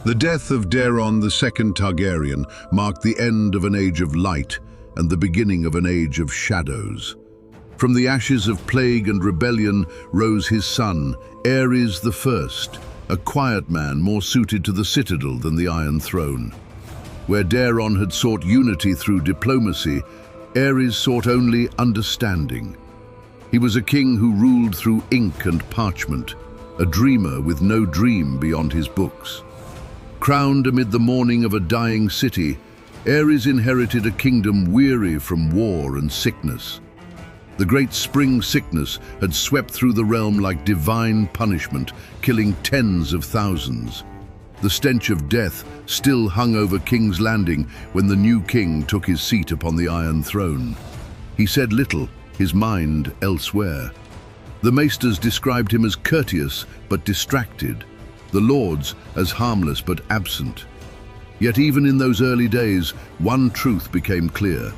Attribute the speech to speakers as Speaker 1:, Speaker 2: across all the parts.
Speaker 1: The death of Daeron the second Targaryen marked the end of an age of light and the beginning of an age of shadows. From the ashes of plague and rebellion rose his son, Aerys the First, a quiet man more suited to the citadel than the Iron Throne. Where Daeron had sought unity through diplomacy, Aerys sought only understanding. He was a king who ruled through ink and parchment, a dreamer with no dream beyond his books. Crowned amid the mourning of a dying city, Aerys inherited a kingdom weary from war and sickness. The great spring sickness had swept through the realm like divine punishment, killing tens of thousands. The stench of death still hung over King's Landing when the new king took his seat upon the Iron Throne. He said little, his mind elsewhere. The maesters described him as courteous but distracted, the lords as harmless but absent. Yet even in those early days, one truth became clear.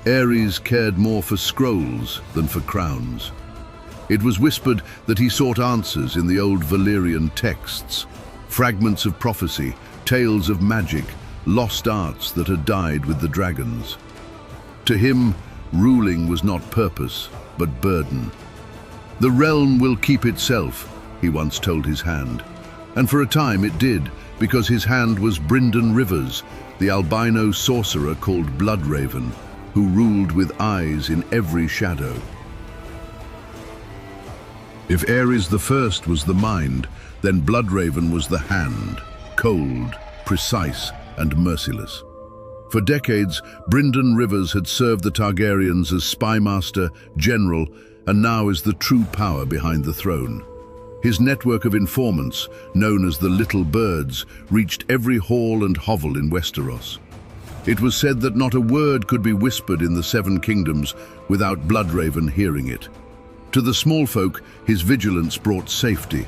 Speaker 1: Aerys cared more for scrolls than for crowns. It was whispered that he sought answers in the old Valyrian texts, fragments of prophecy, tales of magic, lost arts that had died with the dragons. To him, ruling was not purpose, but burden. "The realm will keep itself," he once told his hand. And for a time it did, because his hand was Brynden Rivers, the albino sorcerer called Bloodraven, who ruled with eyes in every shadow. If Aerys the First was the mind, then Bloodraven was the hand, cold, precise, and merciless. For decades, Brynden Rivers had served the Targaryens as spymaster, general, and now is the true power behind the throne. His network of informants, known as the Little Birds, reached every hall and hovel in Westeros. It was said that not a word could be whispered in the Seven Kingdoms without Bloodraven hearing it. To the small folk, his vigilance brought safety.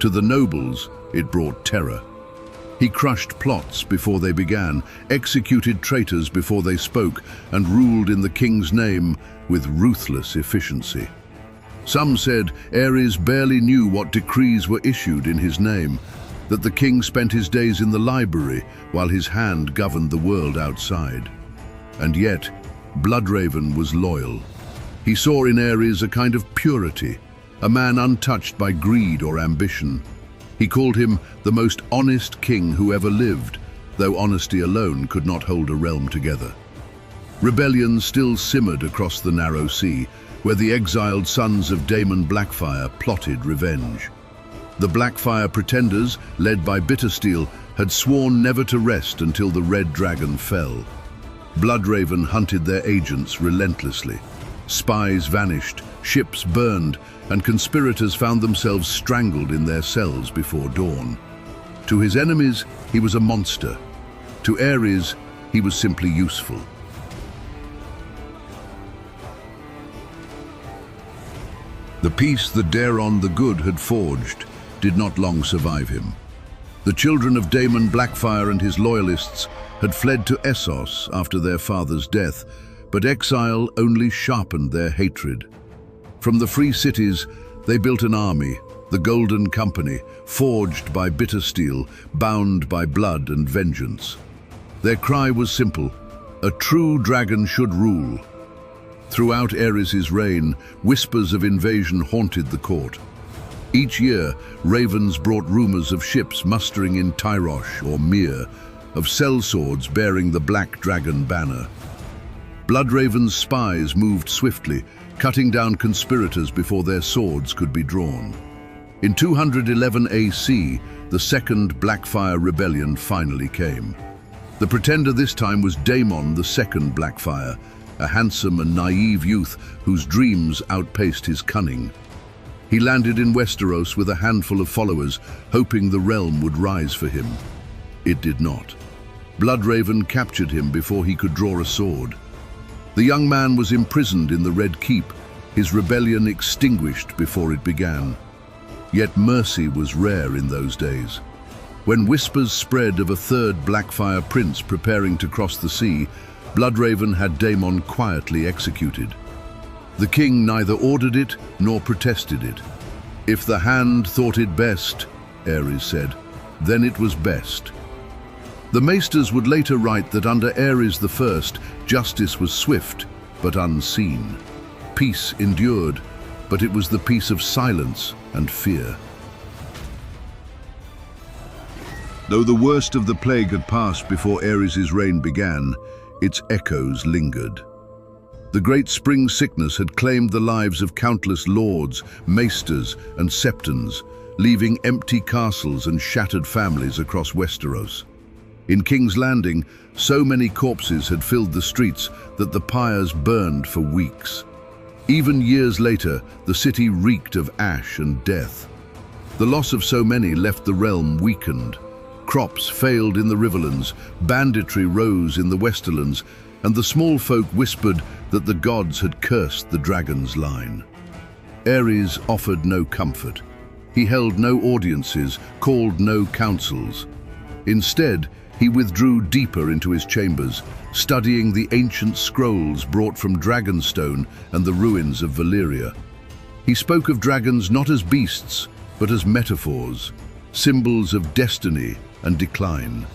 Speaker 1: To the nobles, it brought terror. He crushed plots before they began, executed traitors before they spoke, and ruled in the king's name with ruthless efficiency. Some said Aerys barely knew what decrees were issued in his name, that the king spent his days in the library while his hand governed the world outside. And yet, Bloodraven was loyal. He saw in Aerys a kind of purity, a man untouched by greed or ambition. He called him the most honest king who ever lived, though honesty alone could not hold a realm together. Rebellion still simmered across the narrow sea, where the exiled sons of Daemon Blackfire plotted revenge. The Blackfire pretenders, led by Bittersteel, had sworn never to rest until the Red Dragon fell. Bloodraven hunted their agents relentlessly. Spies vanished, ships burned, and conspirators found themselves strangled in their cells before dawn. To his enemies, he was a monster. To Ares, he was simply useful. The peace that Daeron the Good had forged did not long survive him. The children of Daemon Blackfire and his loyalists had fled to Essos after their father's death, but exile only sharpened their hatred. From the free cities, they built an army, the Golden Company, forged by bitter steel, bound by blood and vengeance. Their cry was simple: a true dragon should rule. Throughout Ares' reign, whispers of invasion haunted the court. Each year, ravens brought rumors of ships mustering in Tyrosh or Mir, of sellswords bearing the Black Dragon banner. Bloodraven's spies moved swiftly, cutting down conspirators before their swords could be drawn. In 211 AC, the Second Blackfire Rebellion finally came. The pretender this time was Daemon the Second Blackfire, a handsome and naive youth whose dreams outpaced his cunning. He landed in Westeros with a handful of followers, hoping the realm would rise for him. It did not. Bloodraven captured him before he could draw a sword. The young man was imprisoned in the Red Keep, his rebellion extinguished before it began. Yet mercy was rare in those days. When whispers spread of a third Blackfire prince preparing to cross the sea, Bloodraven had Daemon quietly executed. The king neither ordered it nor protested it. If the hand thought it best, Ares said, then it was best. The maesters would later write that under Ares I, justice was swift but unseen. Peace endured, but it was the peace of silence and fear. Though the worst of the plague had passed before Ares' reign began, its echoes lingered. The great spring sickness had claimed the lives of countless lords, maesters, and septons, leaving empty castles and shattered families across Westeros. In King's Landing, so many corpses had filled the streets that the pyres burned for weeks. Even years later, the city reeked of ash and death. The loss of so many left the realm weakened. Crops failed in the Riverlands, banditry rose in the Westerlands, and the small folk whispered that the gods had cursed the dragon's line. Ares offered no comfort. He held no audiences, called no councils. Instead, he withdrew deeper into his chambers, studying the ancient scrolls brought from Dragonstone and the ruins of Valyria. He spoke of dragons not as beasts, but as metaphors, symbols of destiny and decline.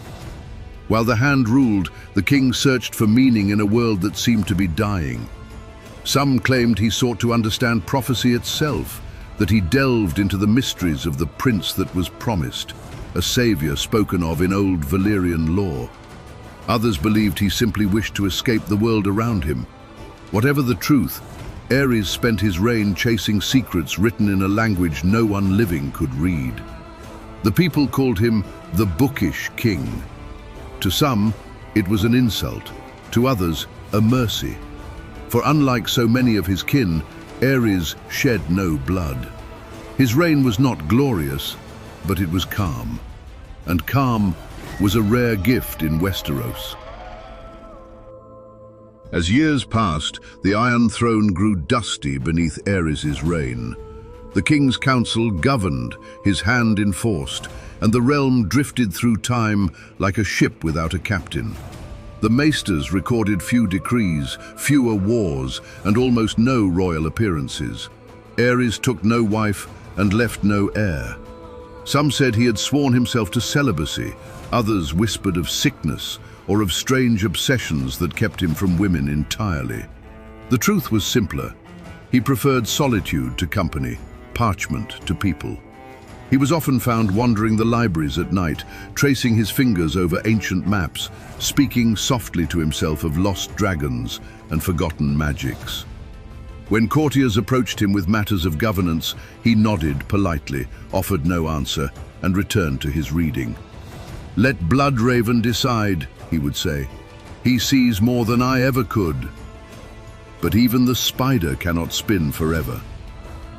Speaker 1: While the Hand ruled, the king searched for meaning in a world that seemed to be dying. Some claimed he sought to understand prophecy itself, that he delved into the mysteries of the prince that was promised, a savior spoken of in old Valyrian lore. Others believed he simply wished to escape the world around him. Whatever the truth, Ares spent his reign chasing secrets written in a language no one living could read. The people called him the Bookish King. To some, it was an insult. To others, a mercy. For unlike so many of his kin, Ares shed no blood. His reign was not glorious, but it was calm. And calm was a rare gift in Westeros. As years passed, the Iron Throne grew dusty beneath Ares' reign. The King's Council governed, his hand enforced, and the realm drifted through time like a ship without a captain. The maesters recorded few decrees, fewer wars, and almost no royal appearances. Ares took no wife and left no heir. Some said he had sworn himself to celibacy, others whispered of sickness or of strange obsessions that kept him from women entirely. The truth was simpler. He preferred solitude to company, parchment to people. He was often found wandering the libraries at night, tracing his fingers over ancient maps, speaking softly to himself of lost dragons and forgotten magics. When courtiers approached him with matters of governance, he nodded politely, offered no answer, and returned to his reading. "Let Bloodraven decide," he would say. "He sees more than I ever could." But even the spider cannot spin forever.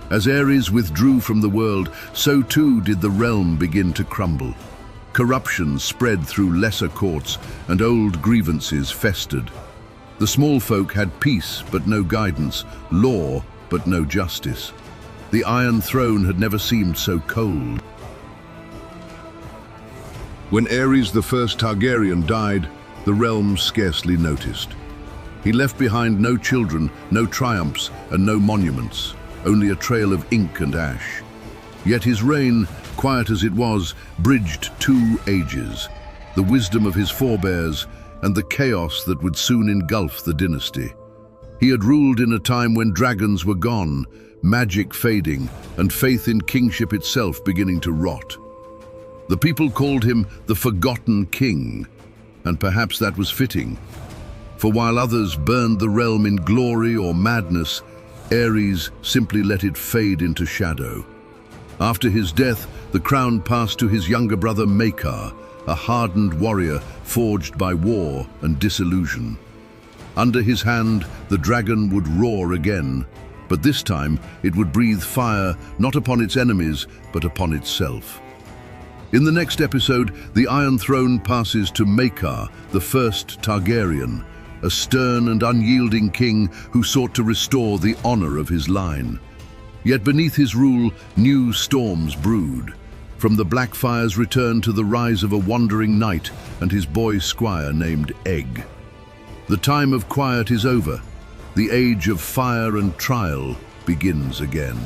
Speaker 1: As Ares withdrew from the world, so too did the realm begin to crumble. Corruption spread through lesser courts, and old grievances festered. The small folk had peace but no guidance, law but no justice. The Iron Throne had never seemed so cold. When Aerys the First Targaryen died, the realm scarcely noticed. He left behind no children, no triumphs, and no monuments, only a trail of ink and ash. Yet his reign, quiet as it was, bridged two ages, the wisdom of his forebears and the chaos that would soon engulf the dynasty. He had ruled in a time when dragons were gone, magic fading, and faith in kingship itself beginning to rot. The people called him the Forgotten King, and perhaps that was fitting. For while others burned the realm in glory or madness, Aerys simply let it fade into shadow. After his death, the crown passed to his younger brother Maekar, a hardened warrior forged by war and disillusion. Under his hand, the dragon would roar again, but this time it would breathe fire not upon its enemies, but upon itself. In the next episode, the Iron Throne passes to Maekar, the first Targaryen, a stern and unyielding king who sought to restore the honor of his line. Yet beneath his rule, new storms brewed. From the Blackfire's return to the rise of a wandering knight and his boy squire named Egg. The time of quiet is over. The age of fire and trial begins again.